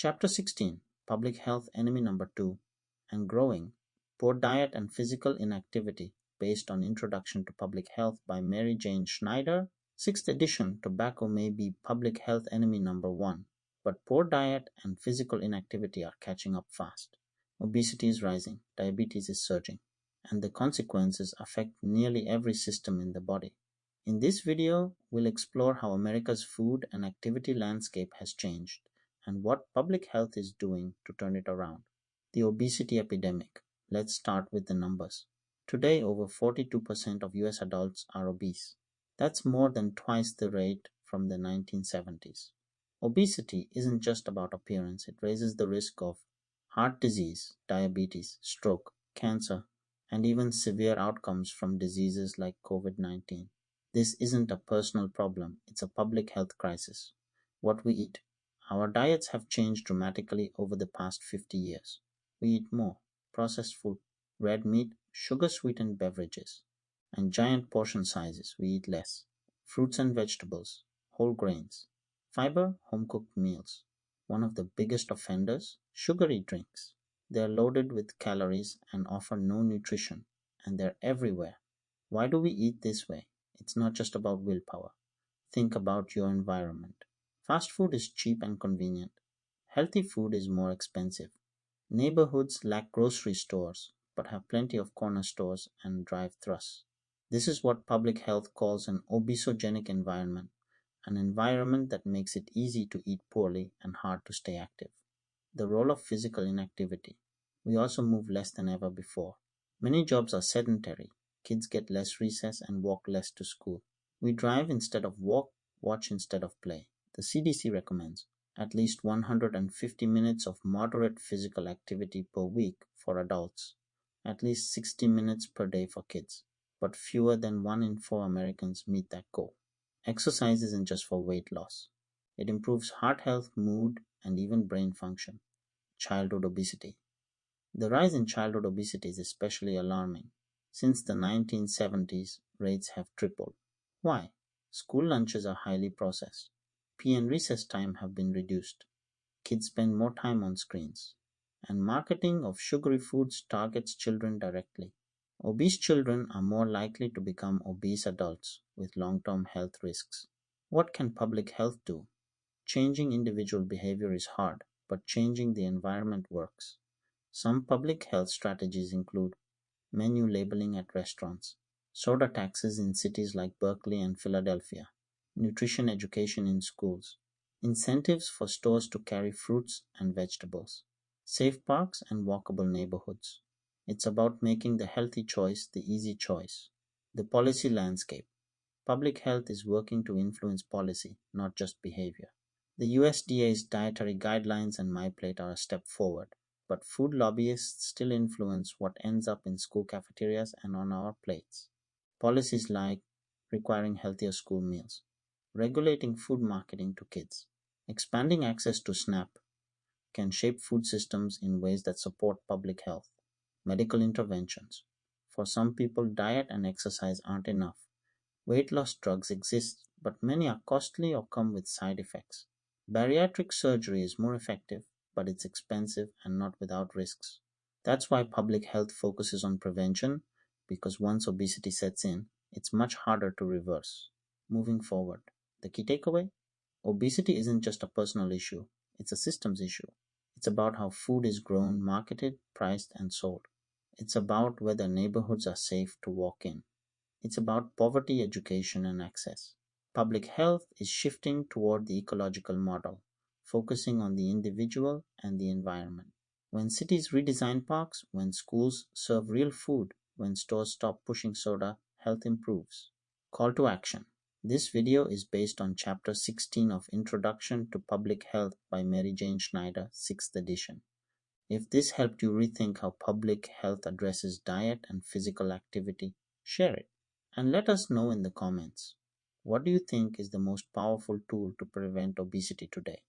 Chapter 16, Public Health Enemy Number 2 and Growing, Poor Diet and Physical Inactivity, based on Introduction to Public Health by Mary-Jane Schneider. 6th edition, Tobacco may be public health enemy number 1, but poor diet and physical inactivity are catching up fast. Obesity is rising, diabetes is surging, and the consequences affect nearly every system in the body. In this video, we'll explore how America's food and activity landscape has changed and what public health is doing to turn it around. The obesity epidemic. Let's start with the numbers. Today, over 42% of US adults are obese. That's more than twice the rate from the 1970s. Obesity isn't just about appearance, it raises the risk of heart disease, diabetes, stroke, cancer, and even severe outcomes from diseases like COVID-19. This isn't a personal problem, it's a public health crisis. What we eat. Our diets have changed dramatically over the past 50 years. We eat more processed food, red meat, sugar-sweetened beverages, and giant portion sizes. We eat less fruits and vegetables, whole grains, fiber, home-cooked meals. One of the biggest offenders, sugary drinks. They're loaded with calories and offer no nutrition, and they're everywhere. Why do we eat this way? It's not just about willpower. Think about your environment. Fast food is cheap and convenient. Healthy food is more expensive. Neighborhoods lack grocery stores, but have plenty of corner stores and drive-thrus. This is what public health calls an obesogenic environment, an environment that makes it easy to eat poorly and hard to stay active. The role of physical inactivity. We also move less than ever before. Many jobs are sedentary. Kids get less recess and walk less to school. We drive instead of walk, watch instead of play. The CDC recommends at least 150 minutes of moderate physical activity per week for adults, at least 60 minutes per day for kids, but fewer than 1 in 4 Americans meet that goal. Exercise isn't just for weight loss. It improves heart health, mood, and even brain function. Childhood obesity. The rise in childhood obesity is especially alarming. Since the 1970s, rates have tripled. Why? School lunches are highly processed. Pee and recess time have been reduced. Kids spend more time on screens. And marketing of sugary foods targets children directly. Obese children are more likely to become obese adults with long-term health risks. What can public health do? Changing individual behavior is hard, but changing the environment works. Some public health strategies include menu labeling at restaurants, soda taxes in cities like Berkeley and Philadelphia, nutrition education in schools, incentives for stores to carry fruits and vegetables, safe parks and walkable neighborhoods. It's about making the healthy choice the easy choice. The policy landscape. Public health is working to influence policy, not just behavior. The USDA's dietary guidelines and MyPlate are a step forward, but food lobbyists still influence what ends up in school cafeterias and on our plates. Policies like requiring healthier school meals, regulating food marketing to kids, expanding access to SNAP can shape food systems in ways that support public health. Medical interventions. For some people, diet and exercise aren't enough. Weight loss drugs exist, but many are costly or come with side effects. Bariatric surgery is more effective, but it's expensive and not without risks. That's why public health focuses on prevention, because once obesity sets in, it's much harder to reverse. Moving forward, the key takeaway? Obesity isn't just a personal issue, it's a systems issue. It's about how food is grown, marketed, priced, and sold. It's about whether neighborhoods are safe to walk in. It's about poverty, education, and access. Public health is shifting toward the ecological model, focusing on the individual and the environment. When cities redesign parks, when schools serve real food, when stores stop pushing soda, health improves. Call to action. This video is based on Chapter 16 of Introduction to Public Health by Mary-Jane Schneider, 6th edition. If this helped you rethink how public health addresses diet and physical activity, share it. And let us know in the comments. What do you think is the most powerful tool to prevent obesity today?